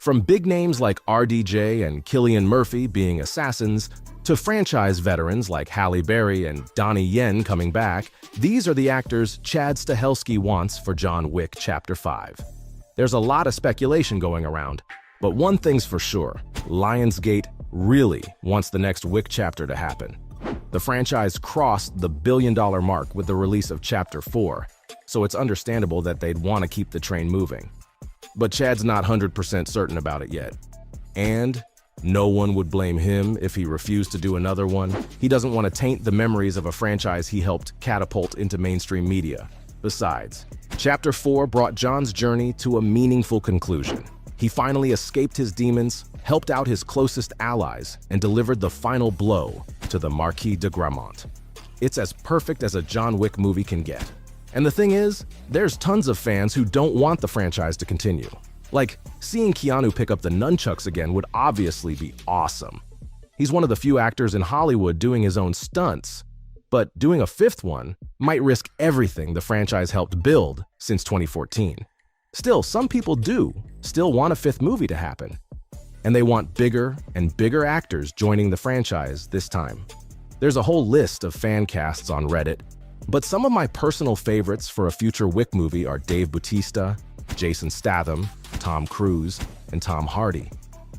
From big names like RDJ and Cillian Murphy being assassins, to franchise veterans like Halle Berry and Donnie Yen coming back, these are the actors Chad Stahelski wants for John Wick Chapter 5. There's a lot of speculation going around, but one thing's for sure, Lionsgate really wants the next Wick chapter to happen. The franchise crossed the billion-dollar mark with the release of Chapter 4, so it's understandable that they'd want to keep the train moving. But Chad's not 100% certain about it yet. And no one would blame him if he refused to do another one. He doesn't want to taint the memories of a franchise he helped catapult into mainstream media. Besides, Chapter 4 brought John's journey to a meaningful conclusion. He finally escaped his demons, helped out his closest allies, and delivered the final blow to the Marquis de Gramont. It's as perfect as a John Wick movie can get. And the thing is, there's tons of fans who don't want the franchise to continue. Like, seeing Keanu pick up the nunchucks again would obviously be awesome. He's one of the few actors in Hollywood doing his own stunts, but doing a fifth one might risk everything the franchise helped build since 2014. Still, some people do still want a fifth movie to happen, and they want bigger and bigger actors joining the franchise this time. There's a whole list of fan casts on Reddit, but some of my personal favorites for a future Wick movie are Dave Bautista, Jason Statham, Tom Cruise, and Tom Hardy.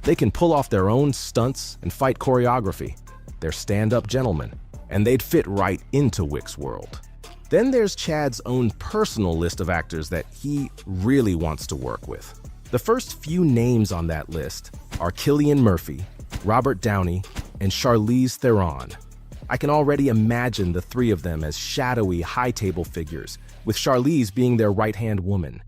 They can pull off their own stunts and fight choreography. They're stand-up gentlemen, and they'd fit right into Wick's world. Then there's Chad's own personal list of actors that he really wants to work with. The first few names on that list are Cillian Murphy, Robert Downey, and Charlize Theron. I can already imagine the three of them as shadowy, high-table figures, with Charlize being their right-hand woman.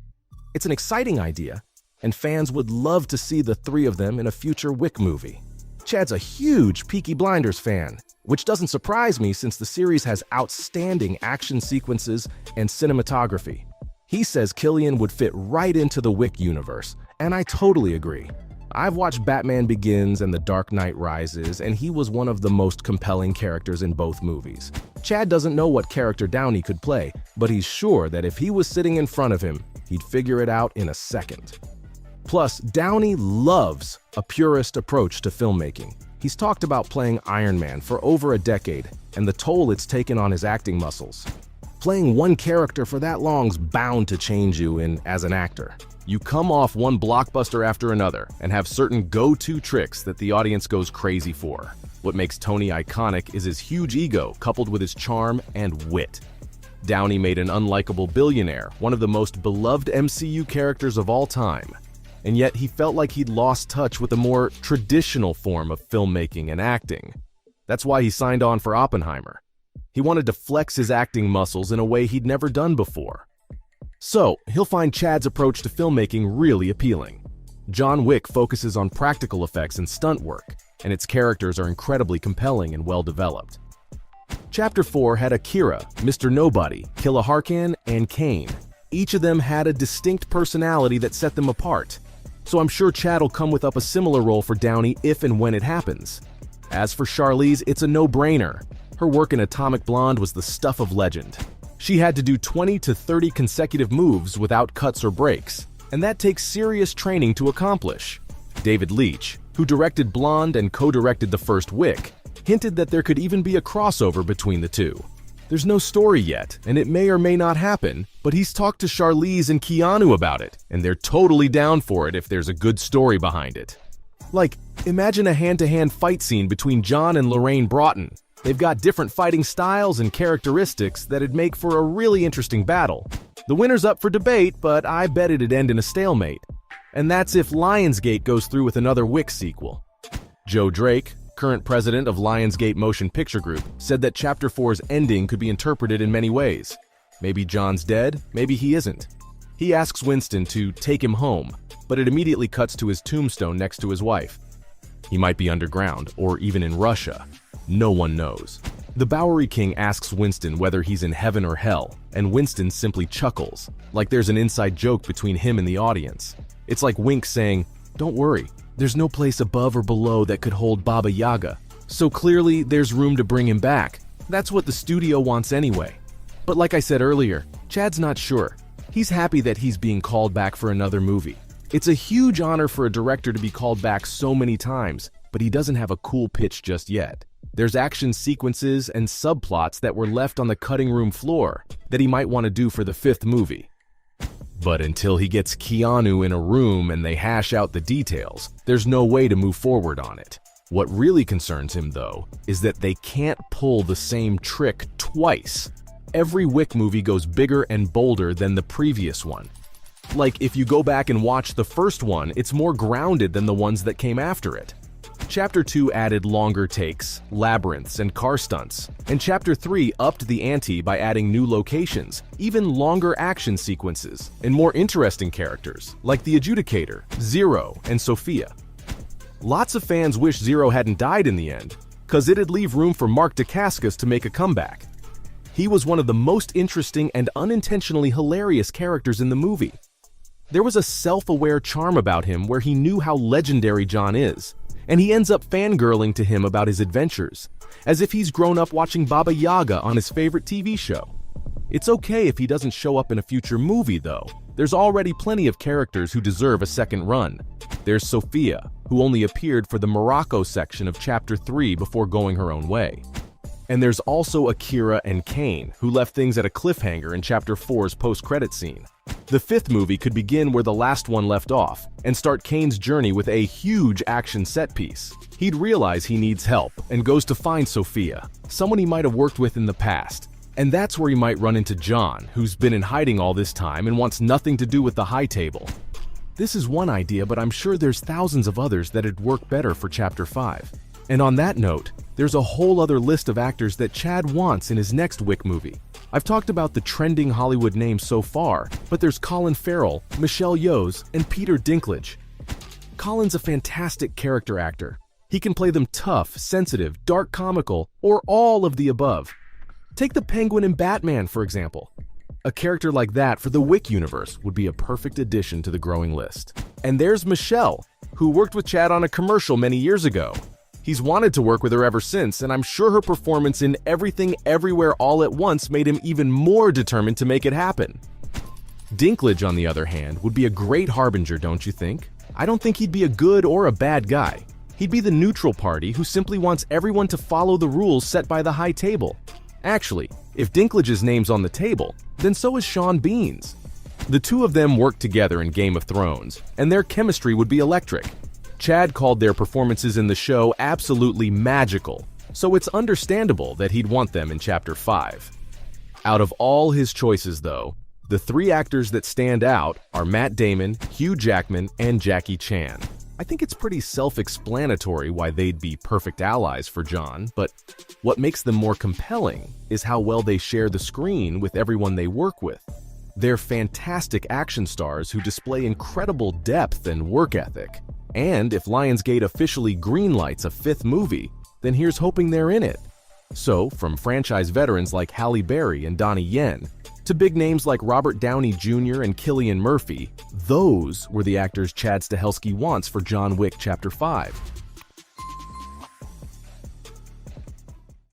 It's an exciting idea, and fans would love to see the three of them in a future Wick movie. Chad's a huge Peaky Blinders fan, which doesn't surprise me since the series has outstanding action sequences and cinematography. He says Cillian would fit right into the Wick universe, and I totally agree. I've watched Batman Begins and The Dark Knight Rises, and he was one of the most compelling characters in both movies. Chad doesn't know what character Downey could play, but he's sure that if he was sitting in front of him, he'd figure it out in a second. Plus, Downey loves a purist approach to filmmaking. He's talked about playing Iron Man for over a decade, and the toll it's taken on his acting muscles. Playing one character for that long's bound to change you as an actor. You come off one blockbuster after another and have certain go-to tricks that the audience goes crazy for. What makes Tony iconic is his huge ego coupled with his charm and wit. Downey made an unlikable billionaire, one of the most beloved MCU characters of all time. And yet he felt like he'd lost touch with a more traditional form of filmmaking and acting. That's why he signed on for Oppenheimer. He wanted to flex his acting muscles in a way he'd never done before. So, he'll find Chad's approach to filmmaking really appealing. John Wick focuses on practical effects and stunt work, and its characters are incredibly compelling and well-developed. Chapter 4 had Akira, Mr. Nobody, Killa Harkan, and Kane. Each of them had a distinct personality that set them apart. So I'm sure Chad will come with a similar role for Downey if and when it happens. As for Charlize, it's a no-brainer. Her work in Atomic Blonde was the stuff of legend. She had to do 20 to 30 consecutive moves without cuts or breaks, and that takes serious training to accomplish. David Leitch, who directed Blonde and co-directed the first Wick, hinted that there could even be a crossover between the two. There's no story yet, and it may or may not happen, but he's talked to Charlize and Keanu about it, and they're totally down for it if there's a good story behind it. Like, imagine a hand-to-hand fight scene between John and Lorraine Broughton. They've got different fighting styles and characteristics that'd make for a really interesting battle. The winner's up for debate, but I bet it'd end in a stalemate. And that's if Lionsgate goes through with another Wick sequel. Joe Drake, current president of Lionsgate Motion Picture Group, said that Chapter 4's ending could be interpreted in many ways. Maybe John's dead, maybe he isn't. He asks Winston to take him home, but it immediately cuts to his tombstone next to his wife. He might be underground, or even in Russia. No one knows. The Bowery King asks Winston whether he's in heaven or hell, and Winston simply chuckles, like there's an inside joke between him and the audience. It's like Wink saying, "Don't worry, there's no place above or below that could hold Baba Yaga, so clearly there's room to bring him back." That's what the studio wants anyway. But like I said earlier, Chad's not sure. He's happy that he's being called back for another movie. It's a huge honor for a director to be called back so many times, but he doesn't have a cool pitch just yet. There's action sequences and subplots that were left on the cutting room floor that he might want to do for the fifth movie. But until he gets Keanu in a room and they hash out the details, there's no way to move forward on it. What really concerns him, though, is that they can't pull the same trick twice. Every Wick movie goes bigger and bolder than the previous one. Like, if you go back and watch the first one, it's more grounded than the ones that came after it. Chapter 2 added longer takes, labyrinths, and car stunts, and Chapter 3 upped the ante by adding new locations, even longer action sequences, and more interesting characters, like the Adjudicator, Zero, and Sophia. Lots of fans wish Zero hadn't died in the end, cause it'd leave room for Mark Dacascos to make a comeback. He was one of the most interesting and unintentionally hilarious characters in the movie. There was a self-aware charm about him where he knew how legendary John is, and he ends up fangirling to him about his adventures, as if he's grown up watching Baba Yaga on his favorite TV show. It's okay if he doesn't show up in a future movie, though. There's already plenty of characters who deserve a second run. There's Sophia, who only appeared for the Morocco section of Chapter 3 before going her own way. And there's also Akira and Kane, who left things at a cliffhanger in Chapter 4's post-credit scene. The fifth movie could begin where the last one left off, and start Kane's journey with a huge action set piece. He'd realize he needs help, and goes to find Sophia, someone he might have worked with in the past. And that's where he might run into John, who's been in hiding all this time and wants nothing to do with the High Table. This is one idea, but I'm sure there's thousands of others that'd work better for Chapter 5. And on that note, there's a whole other list of actors that Chad wants in his next Wick movie. I've talked about the trending Hollywood names so far, but there's Colin Farrell, Michelle Yeoh, and Peter Dinklage. Colin's a fantastic character actor. He can play them tough, sensitive, dark comical, or all of the above. Take the Penguin in Batman, for example. A character like that for the Wick universe would be a perfect addition to the growing list. And there's Michelle, who worked with Chad on a commercial many years ago. He's wanted to work with her ever since, and I'm sure her performance in Everything Everywhere All at Once made him even more determined to make it happen. Dinklage, on the other hand, would be a great harbinger, don't you think? I don't think he'd be a good or a bad guy. He'd be the neutral party who simply wants everyone to follow the rules set by the High Table. Actually, if Dinklage's name's on the table, then so is Sean Bean's. The two of them worked together in Game of Thrones, and their chemistry would be electric. Chad called their performances in the show absolutely magical, so it's understandable that he'd want them in Chapter 5. Out of all his choices, though, the three actors that stand out are Matt Damon, Hugh Jackman, and Jackie Chan. I think it's pretty self-explanatory why they'd be perfect allies for John, but what makes them more compelling is how well they share the screen with everyone they work with. They're fantastic action stars who display incredible depth and work ethic. And if Lionsgate officially greenlights a fifth movie, then here's hoping they're in it. So, from franchise veterans like Halle Berry and Donnie Yen, to big names like Robert Downey Jr. and Cillian Murphy, those were the actors Chad Stahelski wants for John Wick Chapter 5.